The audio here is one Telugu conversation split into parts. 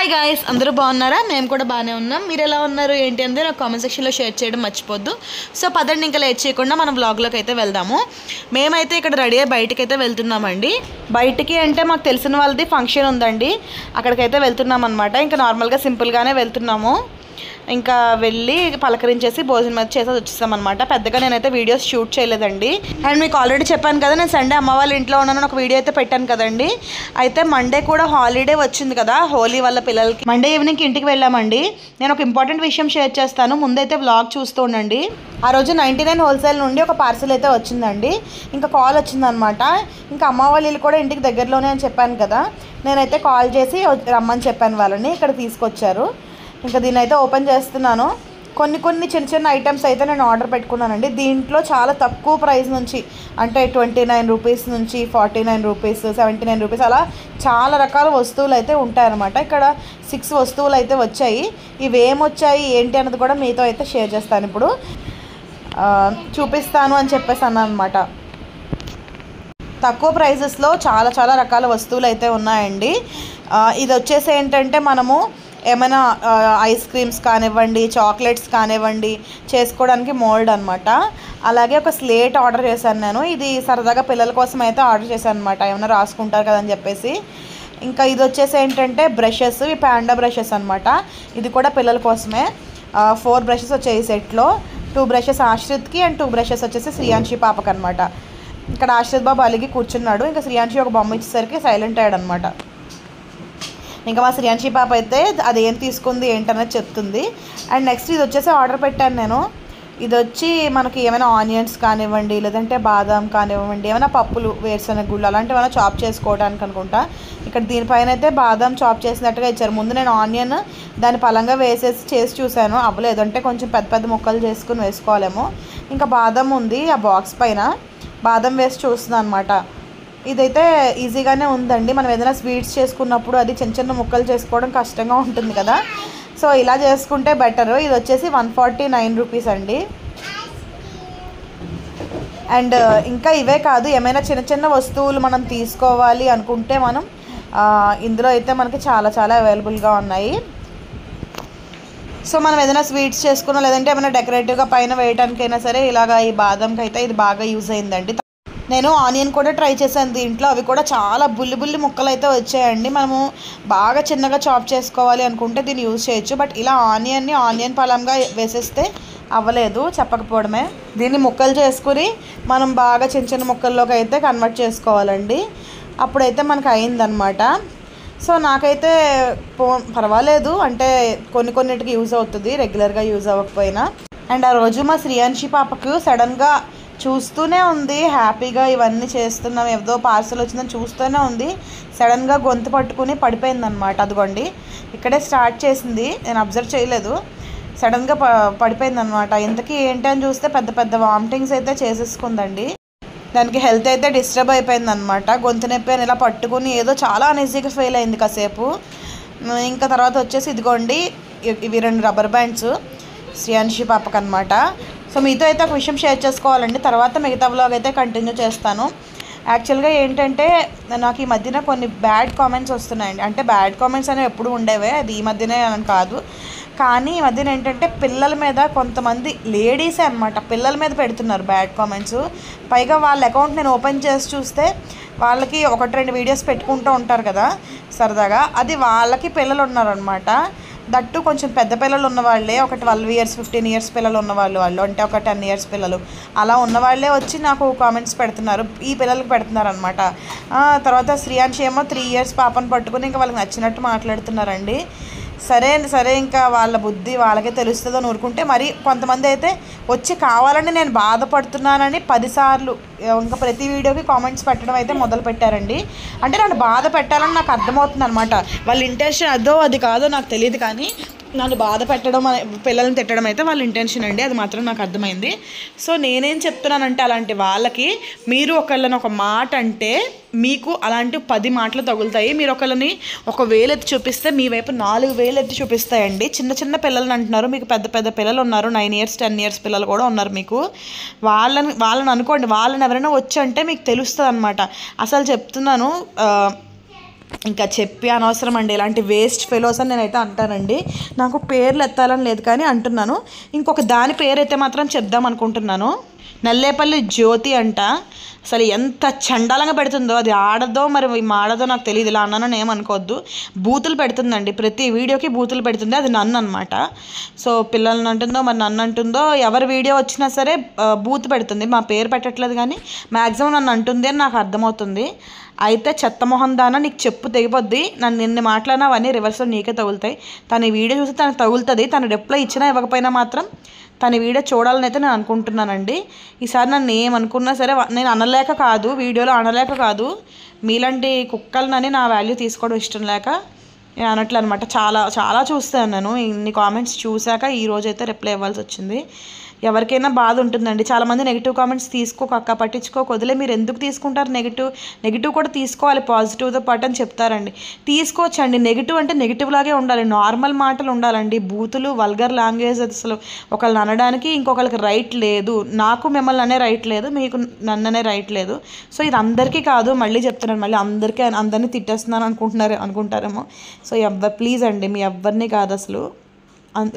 హాయ్ గాయ్స్, అందరూ బాగున్నారా? మేము కూడా బాగానే ఉన్నాం. మీరు ఎలా ఉన్నారు ఏంటి అనేది నాకు కామెంట్ సెక్షన్లో షేర్ చేయడం మర్చిపోద్దు. సో పదండి, ఇంకా లేట్ చేయకుండా మనం వ్లాగ్లోకి అయితే వెళ్దాము. మేమైతే ఇక్కడ రెడీ అయ్యి బయటకు అయితే వెళ్తున్నామండి. బయటికి అంటే మాకు తెలిసిన వాళ్ళది ఫంక్షన్ ఉందండి, అక్కడికైతే వెళ్తున్నాం అనమాట. ఇంకా నార్మల్గా సింపుల్గానే వెళ్తున్నాము. ఇంకా వెళ్ళి పలకరించేసి భోజనం అయితే చేసేది వచ్చేస్తామన్నమాట. పెద్దగా నేనైతే వీడియోస్ షూట్ చేయలేదండి. అండ్ మీకు ఆల్రెడీ చెప్పాను కదా, నేను సండే అమ్మ వాళ్ళ ఇంట్లో ఉన్నాను ఒక వీడియో అయితే పెట్టాను కదండి. అయితే మండే కూడా హాలిడే వచ్చింది కదా, హోలీ వాళ్ళ పిల్లలకి. మండే ఈవినింగ్ ఇంటికి వెళ్ళామండి. నేను ఒక ఇంపార్టెంట్ విషయం షేర్ చేస్తాను, ముందైతే వ్లాగ్ చూస్తూ ఉండండి. ఆ రోజు 99 హోల్సేల్ నుండి ఒక పార్సిల్ అయితే వచ్చిందండి. ఇంకా కాల్ వచ్చిందనమాట. ఇంకా అమ్మ వాళ్ళు కూడా ఇంటికి దగ్గరలోనే అని చెప్పాను కదా, నేనైతే కాల్ చేసి రమ్మని చెప్పాను వాళ్ళని. ఇక్కడ తీసుకొచ్చారు. ఇంకా దీన్ని అయితే ఓపెన్ చేస్తున్నాను. కొన్ని చిన్న ఐటమ్స్ అయితే నేను ఆర్డర్ పెట్టుకున్నానండి. దీంట్లో చాలా తక్కువ ప్రైస్ నుంచి, అంటే 29 రూపీస్ నుంచి 49 రూపీస్, 79 రూపీస్, అలా చాలా రకాల వస్తువులు అయితే ఉంటాయన్నమాట. ఇక్కడ 6 వస్తువులు అయితే వచ్చాయి. ఇవి ఏమొచ్చాయి ఏంటి అన్నది కూడా మీతో అయితే షేర్ చేస్తాను. ఇప్పుడు చూపిస్తాను అని చెప్పేసి అన్నాను అనమాట. తక్కువ ప్రైజెస్లో చాలా రకాల వస్తువులు అయితే ఉన్నాయండి. ఇది వచ్చేసి ఏంటంటే, మనము ఏమైనా ఐస్ క్రీమ్స్ కానివ్వండి, చాక్లెట్స్ కానివ్వండి చేసుకోవడానికి మోల్డ్ అనమాట. అలాగే ఒక స్లేట్ ఆర్డర్ చేశాను నేను. ఇది సరదాగా పిల్లల కోసం అయితే ఆర్డర్ చేశాను అనమాట, ఏమైనా రాసుకుంటారు కదని చెప్పేసి. ఇంకా ఇది వచ్చేసి ఏంటంటే బ్రషెస్, ఇవి ప్యాండా బ్రషెస్ అనమాట. ఇది కూడా పిల్లల కోసమే. 4 బ్రషెస్ వచ్చాయి ఈ సెట్లో. 2 బ్రషెస్ ఆశ్రిత్కి అండ్ 2 బ్రషెస్ వచ్చేసి శ్రీయాంశి పాపకి అనమాట. ఇక్కడ ఆశ్రిత్ బాబు అలిగి కూర్చున్నాడు. ఇంకా శ్రీయాంశి ఒక బొమ్మ ఇచ్చేసరికి సైలెంట్ అయ్యాడు అనమాట. ఇంకా మా శ్రీయాంశి పాప అయితే అది ఏం తీసుకుంది ఏంటనేది చెప్తుంది. అండ్ నెక్స్ట్ ఇది వచ్చేసి ఆర్డర్ పెట్టాను నేను. ఇది వచ్చి మనకి ఏమైనా ఆనియన్స్ కానివ్వండి, లేదంటే బాదాం కానివ్వండి, ఏమైనా పప్పులు, వేరుశనగ గుళ్ళు అలాంటివి ఏమైనా చాప్ చేసుకోవడానికి అనుకుంటా. ఇక్కడ దీనిపైన అయితే బాదాం చాప్ చేసినట్టుగా ఇచ్చారు. ముందు నేను ఆనియన్ దాని పలంగా చేసి చూశాను, అవ్వలేదు. అంటే కొంచెం పెద్ద ముక్కలు చేసుకుని వేసుకోవాలేమో. ఇంకా బాదం ఉంది ఆ బాక్స్ పైన, బాదం వేసి చూస్తున్నాను అనమాట. ఇదైతే ఈజీగానే ఉందండి. మనం ఏదైనా స్వీట్స్ చేసుకున్నప్పుడు అది చిన్న ముక్కలు చేసుకోవడం కష్టంగా ఉంటుంది కదా, సో ఇలా చేసుకుంటే బెటర్. ఇది వచ్చేసి 149 రూపీస్ అండి. అండ్ ఇంకా ఇవే కాదు, ఏమైనా చిన్న వస్తువులు మనం తీసుకోవాలి అనుకుంటే మనం ఇందులో అయితే మనకి చాలా అవైలబుల్గా ఉన్నాయి. సో మనం ఏదైనా స్వీట్స్ చేసుకున్నా, లేదంటే ఏమైనా డెకరేటివ్గా పైన వేయడానికైనా సరే ఇలాగ ఈ బాదంకి అయితే ఇది బాగా యూజ్ అయిందండి. నేను ఆనియన్ కూడా ట్రై చేశాను దీంట్లో, అవి కూడా చాలా బుల్లి ముక్కలు అయితే వచ్చాయండి. మనము బాగా చిన్నగా చాప్ చేసుకోవాలి అనుకుంటే దీన్ని యూజ్ చేయొచ్చు. బట్ ఇలా ఆనియన్ పలంగా వేసేస్తే అవ్వలేదు, చెప్పకపోవడమే. దీన్ని ముక్కలు చేసుకుని మనం బాగా చిన్న ముక్కల్లోకి అయితే కన్వర్ట్ చేసుకోవాలండి. అప్పుడైతే మనకు అయిందనమాట. సో నాకైతే పర్వాలేదు, అంటే కొన్నిటికి యూజ్ అవుతుంది, రెగ్యులర్గా యూజ్ అవ్వకపోయినా. అండ్ ఆ రోజు మా శ్రీయాంశి పాపకు సడన్గా చూస్తూనే ఉంది, హ్యాపీగా ఇవన్నీ చేస్తున్నాం, ఏదో పార్సల్ వచ్చిందని చూస్తూనే ఉంది. సడన్గా గొంతు పట్టుకుని పడిపోయిందనమాట. అదిగోండి ఇక్కడే స్టార్ట్ చేసింది, నేను అబ్జర్వ్ చేయలేదు. సడన్గా పడిపోయిందనమాట. ఇంతకీ ఏంటి అని చూస్తే పెద్ద వామిటింగ్స్ అయితే చేసేసుకుందండి. దానికి హెల్త్ అయితే డిస్టర్బ్ అయిపోయిందనమాట. గొంతు నొప్పి అని ఇలా పట్టుకుని ఏదో చాలా అనీజీగా ఫీల్ అయింది కాసేపు. ఇంకా తర్వాత వచ్చేసి ఇదిగోండి ఇవి 2 రబ్బర్ బ్యాండ్స్ శ్రీయాంశి పాపకు అనమాట. సో మీతో అయితే ఒక విషయం షేర్ చేసుకోవాలండి, తర్వాత మిగతా వ్లాగ్ అయితే కంటిన్యూ చేస్తాను. యాక్చువల్గా ఏంటంటే, నాకు ఈ మధ్యన కొన్ని బ్యాడ్ కామెంట్స్ వస్తున్నాయండి. అంటే బ్యాడ్ కామెంట్స్ అనేవి ఎప్పుడు ఉండేవే, అది ఈ మధ్యనే అని కాదు. కానీ ఈ మధ్యన ఏంటంటే పిల్లల మీద కొంతమంది లేడీసే అనమాట పిల్లల మీద పెడుతున్నారు బ్యాడ్ కామెంట్స్. పైగా వాళ్ళ అకౌంట్ నేను ఓపెన్ చేసి చూస్తే వాళ్ళకి 1-2 వీడియోస్ పెట్టుకుంటూ ఉంటారు కదా సరదాగా, అది వాళ్ళకి పిల్లలు ఉన్నారనమాట. దట్టు కొంచెం పెద్ద పిల్లలు ఉన్నవాళ్ళే, ఒక 12 ఇయర్స్ 15 ఇయర్స్ పిల్లలు ఉన్నవాళ్ళు, అంటే ఒక 10 ఇయర్స్ పిల్లలు అలా ఉన్నవాళ్ళే వచ్చి నాకు కామెంట్స్ పెడుతున్నారు, ఈ పిల్లలకి పెడుతున్నారు అనమాట. తర్వాత శ్రీయాంశి ఏమో 3 ఇయర్స్ పాపను పట్టుకుని ఇంకా వాళ్ళకి నచ్చినట్టు మాట్లాడుతున్నారండి. సరే ఇంకా వాళ్ళ బుద్ధి వాళ్ళకే తెలుస్తుందో ఊరుకుంటే. మరి కొంతమంది అయితే వచ్చి కావాలని నేను బాధపడుతున్నానని 10 సార్లు ఇంకా ప్రతి వీడియోకి కామెంట్స్ పెట్టడం అయితే మొదలు పెట్టారండి. అంటే నన్ను బాధ పెట్టాలని నాకు అర్థమవుతుంది అనమాట. వాళ్ళ ఇంటెన్షన్ అది కాదో నాకు తెలియదు, కానీ నన్ను బాధ పెట్టడం, పిల్లల్ని తిట్టడం అయితే వాళ్ళ ఇంటెన్షన్ అండి, అది మాత్రం నాకు అర్థమైంది. సో నేనేం చెప్తున్నానంటే, అలాంటి వాళ్ళకి మీరు ఒకళ్ళని ఒక మాట అంటే మీకు అలాంటి 10 మాటలు తగులుతాయి. మీరు ఒకళ్ళని ఒక వేలెత్తి చూపిస్తే మీ వైపు 4 వేలెత్తి చూపిస్తాయండి. చిన్న పిల్లలని అంటున్నారు, మీకు పెద్ద పిల్లలు ఉన్నారు, 9 ఇయర్స్ 10 ఇయర్స్ పిల్లలు కూడా ఉన్నారు మీకు. వాళ్ళని అనుకోండి, వాళ్ళని ఎవరైనా వచ్చి అంటే మీకు తెలుస్తుంది అనమాట. అసలు చెప్తున్నాను, ఇంకా చెప్పి అనవసరం అండి, ఇలాంటి వేస్ట్ ఫెలోస్ అని నేనైతే అంటానండి. నాకు పేర్లు ఎత్తాలని లేదు కానీ అంటున్నాను. ఇంకొక దాని పేరైతే మాత్రం చెప్దాం అనుకుంటున్నాను. నల్లేపల్లి జ్యోతి అంట. అసలు ఎంత చండాలంగా పెడుతుందో, అది ఆడదో మరి మాడదో నాకు తెలియదు. ఇలా అన్నానని ఏమనుకోవద్దు. బూతులు పెడుతుందండి, ప్రతి వీడియోకి బూతులు పెడుతుంది. అది నన్ను అనమాట. సో పిల్లల్ని అంటుందో మరి నన్ను అంటుందో, ఎవరి వీడియో వచ్చినా సరే బూతు పెడుతుంది. మా పేరు పెట్టట్లేదు కానీ మ్యాక్సిమం నన్ను అంటుంది అని నాకు అర్థమవుతుంది. అయితే చెత్తమొహం దానా, నీకు చెప్పు తెగిపోద్ది. నన్ను నిన్న మాట్లాడినా అవన్నీ రివర్స్లో నీకే తగులుతాయి. తన వీడియో చూసి తనకు తగులుతుంది. తను రిప్లై ఇచ్చినా ఇవ్వకపోయినా మాత్రం తన వీడియో చూడాలని అయితే నేను అనుకుంటున్నానండి. ఈసారి నన్ను ఏమనుకున్నా సరే నేను అనలేక కాదు, వీడియోలో అనలేక కాదు, మీలాంటి కుక్కలనని నా వాల్యూ తీసుకోవడం ఇష్టం లేక నేను అనట్లు అనమాట. చాలా చాలా చూస్తాను నేను. ఇన్ని కామెంట్స్ చూశాక ఈరోజైతే రిప్లై ఇవ్వాల్సి వచ్చింది. ఎవరికైనా బాధ ఉంటుందండి. చాలామంది నెగిటివ్ కామెంట్స్ తీసుకోక పట్టించుకోక వదిలే. మీరు ఎందుకు తీసుకుంటారు? నెగిటివ్ కూడా తీసుకోవాలి పాజిటివ్తో పాటు అని చెప్తారండి. తీసుకోవచ్చండి. నెగిటివ్ అంటే నెగిటివ్ లాగే ఉండాలి, నార్మల్ మాటలు ఉండాలండి. బూతులు, వల్గర్ లాంగ్వేజ్ అసలు ఒకళ్ళని అనడానికి ఇంకొకరికి రైట్ లేదు. నాకు మిమ్మల్ని అనే రైట్ లేదు, మీకు నన్ను అనే రైట్ లేదు. సో ఇది అందరికీ కాదు, మళ్ళీ చెప్తున్నాను, మళ్ళీ అందరినీ తిట్టేస్తున్నాను అనుకుంటారేమో. సో ప్లీజ్ అండి, మీ ఎవ్వరిని కాదు అసలు.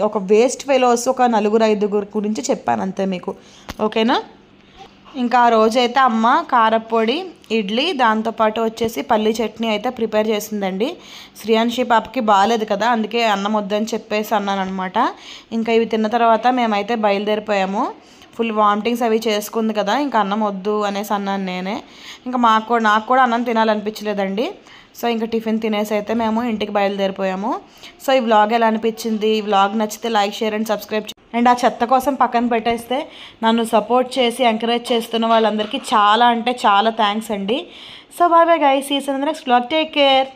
ఒక వేస్ట్ ఫెలోస్ ఒక 4-5 గురించి చెప్పాను అంతే మీకు, ఓకేనా? ఇంకా ఆ రోజైతే అమ్మ కారప్పొడి, ఇడ్లీ, దాంతోపాటు వచ్చేసి పల్లి చట్నీ అయితే ప్రిపేర్ చేసిందండి. శ్రీయాన్షి పాపకి బాగాలేదు కదా, అందుకే అన్నం వద్దని చెప్పేసి అన్నాను అనమాట. ఇంకా ఇవి తిన్న తర్వాత మేమైతే బయలుదేరిపోయాము. ఫుల్ వామిటింగ్స్ అవి చేసుకుంది కదా, ఇంకా అన్నం వద్దు అనేసి అన్నాను నేనే. ఇంకా నాకు కూడా అన్నం తినాలనిపించలేదండి. సో ఇంకా టిఫిన్ తినేసి అయితే మేము ఇంటికి బయలుదేరిపోయాము. సో ఈ వ్లాగ్ ఎలా అనిపించింది? ఈ వ్లాగ్ నచ్చితే like, share and subscribe. And ఆ చెత్త కోసం పక్కన పెట్టేస్తే నన్ను సపోర్ట్ చేసి ఎంకరేజ్ చేస్తున్న వాళ్ళందరికీ చాలా అంటే చాలా థ్యాంక్స్ అండి. So bye bye guys, see you in the next vlog. Take care.